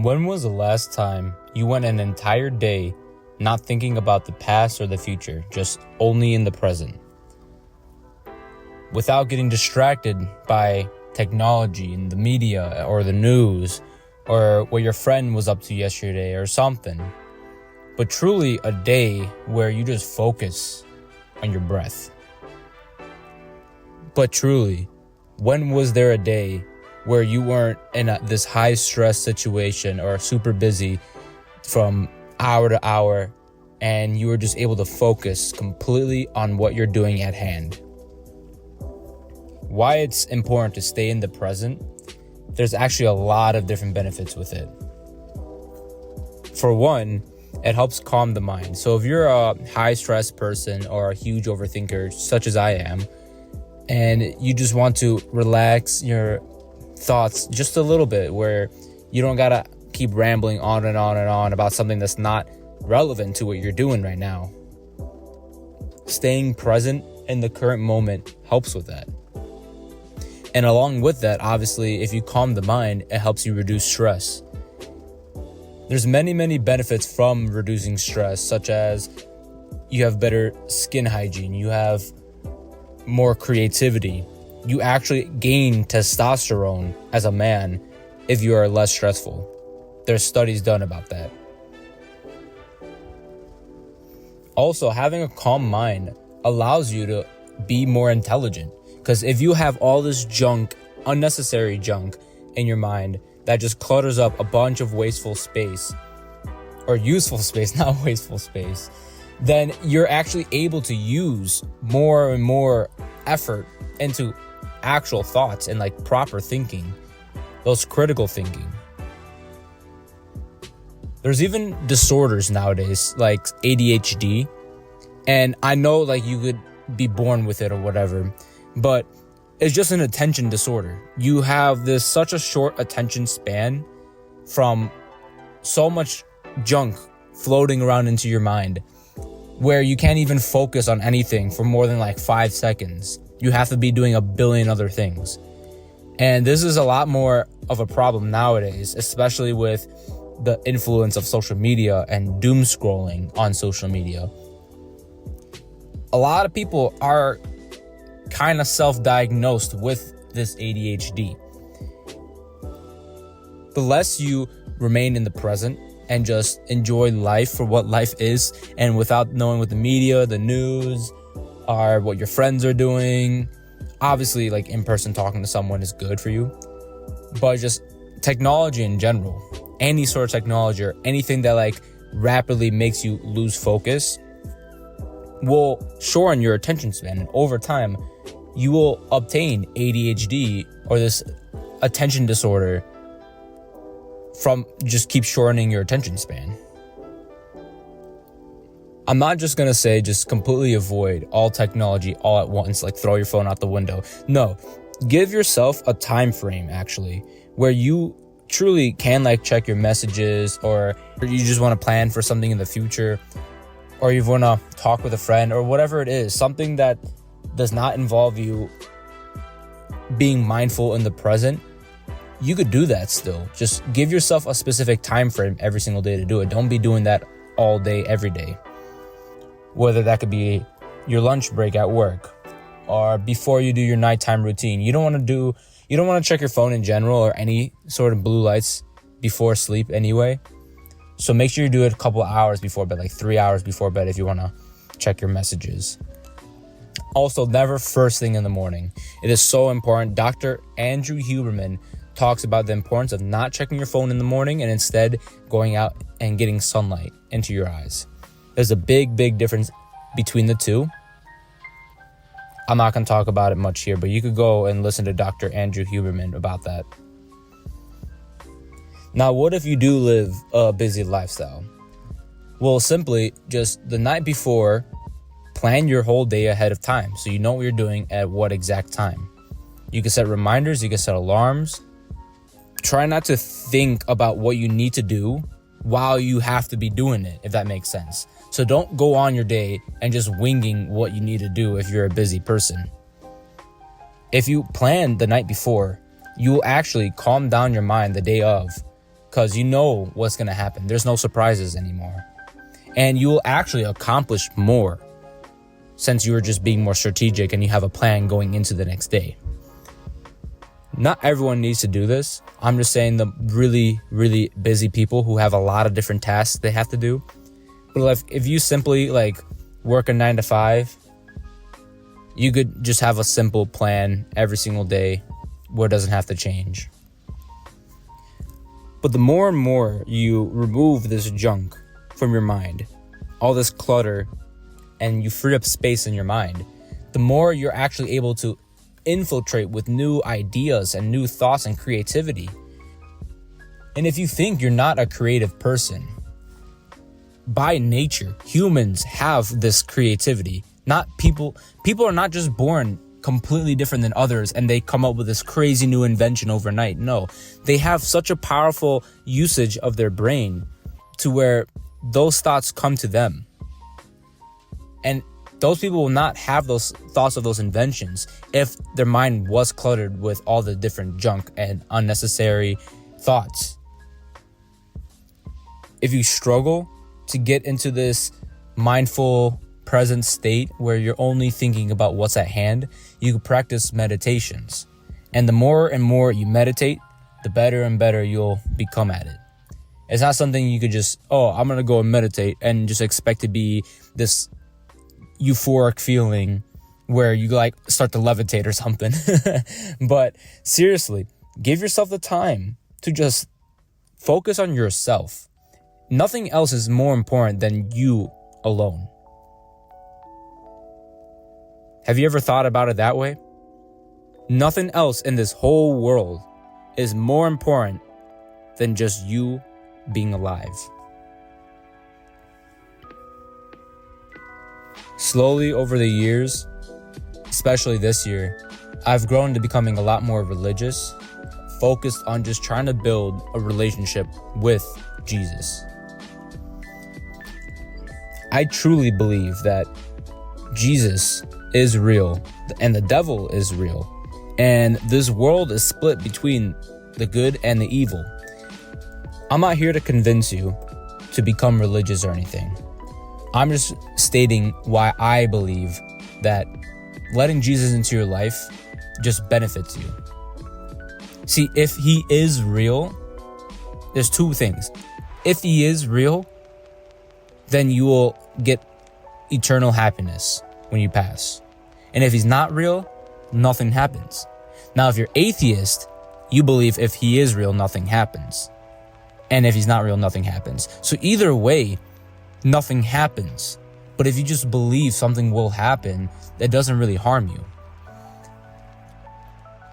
When was the last time you went an entire day not thinking about the past or the future, just only in the present? Without getting distracted by technology and the media or the news or what your friend was up to yesterday or something. But truly a day where you just focus on your breath. But truly, when was there a day where you weren't in this high stress situation or super busy from hour to hour and you were just able to focus completely on what you're doing at hand? Why it's important to stay in the present, there's actually a lot of different benefits with it. For one, it helps calm the mind. So if you're a high stress person or a huge overthinker, such as I am, and you just want to relax your thoughts just a little bit, where you don't gotta keep rambling on and on and on about something that's not relevant to what you're doing right now. Staying present in the current moment helps with that. And along with that, obviously, if you calm the mind, it helps you reduce stress. There's many benefits from reducing stress, such as you have better skin hygiene, you have more creativity, you actually gain testosterone as a man if you are less stressful. There's studies done about that. Also, having a calm mind allows you to be more intelligent. Because if you have all this junk, unnecessary junk in your mind that just clutters up a bunch of wasteful space, or useful space, not wasteful space, then you're actually able to use more and more effort into actual thoughts and like proper thinking, those critical thinking. There's even disorders nowadays like ADHD, and I know like you could be born with it or whatever, but it's just an attention disorder. You have such a short attention span from so much junk floating around into your mind where you can't even focus on anything for more than like 5 seconds. You have to be doing a billion other things. And this is a lot more of a problem nowadays, especially with the influence of social media and doom scrolling on social media. A lot of people are kind of self-diagnosed with this ADHD. The less you remain in the present and just enjoy life for what life is, and without knowing what the media, the news, or what your friends are doing, obviously like in person talking to someone is good for you, but just technology in general, any sort of technology or anything that like rapidly makes you lose focus will shorten your attention span, and over time you will obtain ADHD or this attention disorder from just keep shortening your attention span. I'm not just gonna say just completely avoid all technology all at once, like throw your phone out the window. No, give yourself a time frame actually where you truly can like check your messages, or you just want to plan for something in the future, or you want to talk with a friend or whatever it is, something that does not involve you being mindful in the present. You could do that still. Just give yourself a specific time frame every single day to do it. Don't be doing that all day, every day. Whether that could be your lunch break at work or before you do your nighttime routine. You don't want to check your phone in general or any sort of blue lights before sleep anyway. So make sure you do it a couple hours before bed, like 3 hours before bed if you want to check your messages. Also, never first thing in the morning. It is so important. Dr. Andrew Huberman talks about the importance of not checking your phone in the morning and instead going out and getting sunlight into your eyes. There's a big difference between the two. I'm not going to talk about it much here, but you could go and listen to Dr. Andrew Huberman about that. Now, what if you do live a busy lifestyle? Well, simply just the night before, plan your whole day ahead of time so you know what you're doing at what exact time. You can set reminders, you can set alarms. Try not to think about what you need to do while you have to be doing it, if that makes sense. So don't go on your day and just winging what you need to do if you're a busy person. If you plan the night before, you will actually calm down your mind the day of, because you know what's going to happen. There's no surprises anymore. And you will actually accomplish more since you are just being more strategic and you have a plan going into the next day. Not everyone needs to do this. I'm just saying the really, really busy people who have a lot of different tasks they have to do. But if you simply work a 9 to 5, you could just have a simple plan every single day where it doesn't have to change. But the more and more you remove this junk from your mind, all this clutter, and you free up space in your mind, the more you're actually able to infiltrate with new ideas and new thoughts and creativity. And if you think you're not a creative person, by nature, humans have this creativity. Not people are not just born completely different than others and they come up with this crazy new invention overnight. No, they have such a powerful usage of their brain to where those thoughts come to them. And those people will not have those thoughts of those inventions if their mind was cluttered with all the different junk and unnecessary thoughts. If you struggle to get into this mindful present state where you're only thinking about what's at hand, you can practice meditations. And the more and more you meditate, the better and better you'll become at it. It's not something you could just, I'm going to go and meditate and just expect to be this euphoric feeling where you start to levitate or something. But seriously, give yourself the time to just focus on yourself. Nothing else is more important than you alone. Have you ever thought about it that way? Nothing else in this whole world is more important than just you being alive. Slowly over the years, especially this year, I've grown to becoming a lot more religious, focused on just trying to build a relationship with Jesus. I truly believe that Jesus is real and the devil is real, and this world is split between the good and the evil. I'm not here to convince you to become religious or anything. I'm just stating why I believe that letting Jesus into your life just benefits you. See, if he is real, there's two things. If he is real, then you will get eternal happiness when you pass. And if he's not real, nothing happens. Now, if you're atheist, you believe if he is real, nothing happens. And if he's not real, nothing happens. So either way, nothing happens. But if you just believe something will happen, that doesn't really harm you.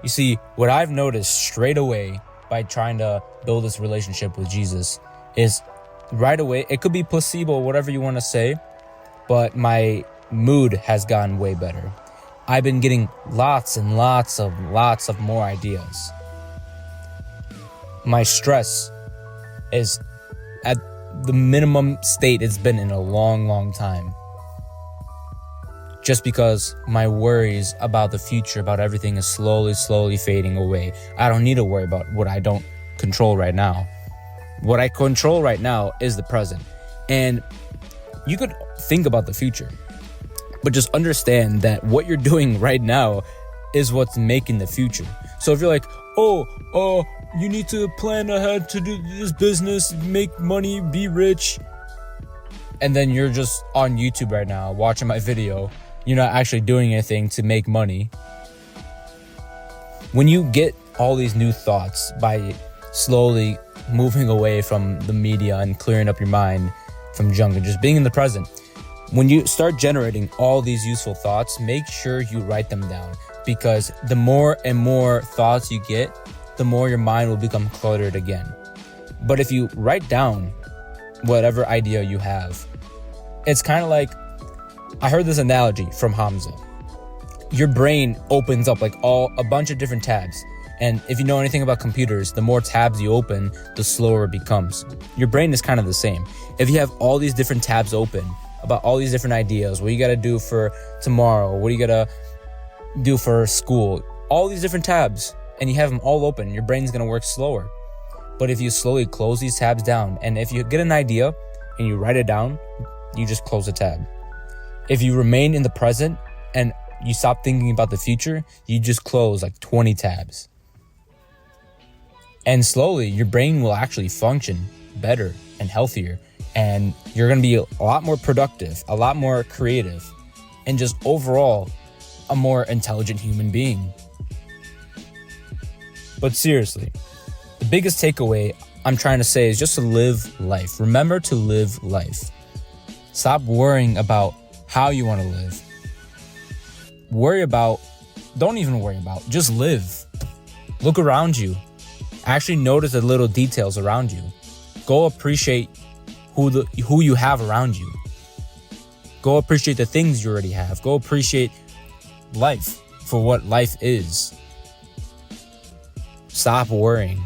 You see, what I've noticed straight away by trying to build this relationship with Jesus is right away, it could be placebo, whatever you want to say, but my mood has gotten way better. I've been getting lots and lots of more ideas. My stress is at the minimum state it's been in a long, long time. Just because my worries about the future, about everything is slowly fading away. I don't need to worry about what I don't control right now. What I control right now is the present. And you could think about the future, but just understand that what you're doing right now is what's making the future. So if you're like, you need to plan ahead to do this business, make money, be rich, and then you're just on YouTube right now watching my video, you're not actually doing anything to make money. When you get all these new thoughts by slowly moving away from the media and clearing up your mind from junk and just being in the present, when you start generating all these useful thoughts, make sure you write them down, because the more and more thoughts you get, the more your mind will become cluttered again. But if you write down whatever idea you have, it's kind of like, I heard this analogy from Hamza. Your brain opens up like a bunch of different tabs. And if you know anything about computers, the more tabs you open, the slower it becomes. Your brain is kind of the same. If you have all these different tabs open about all these different ideas, what you got to do for tomorrow, what you got to do for school, all these different tabs, and you have them all open, your brain's going to work slower. But if you slowly close these tabs down, and if you get an idea and you write it down, you just close the tab. If you remain in the present and you stop thinking about the future, you just close like 20 tabs. And slowly your brain will actually function better and healthier, and you're going to be a lot more productive, a lot more creative, and just overall a more intelligent human being. But seriously, the biggest takeaway I'm trying to say is just to live life. Remember to live life. Stop worrying about how you want to live. Don't even worry about, just live. Look around you. Actually notice the little details around you. Go appreciate who you have around you. Go appreciate the things you already have. Go appreciate life for what life is. Stop worrying.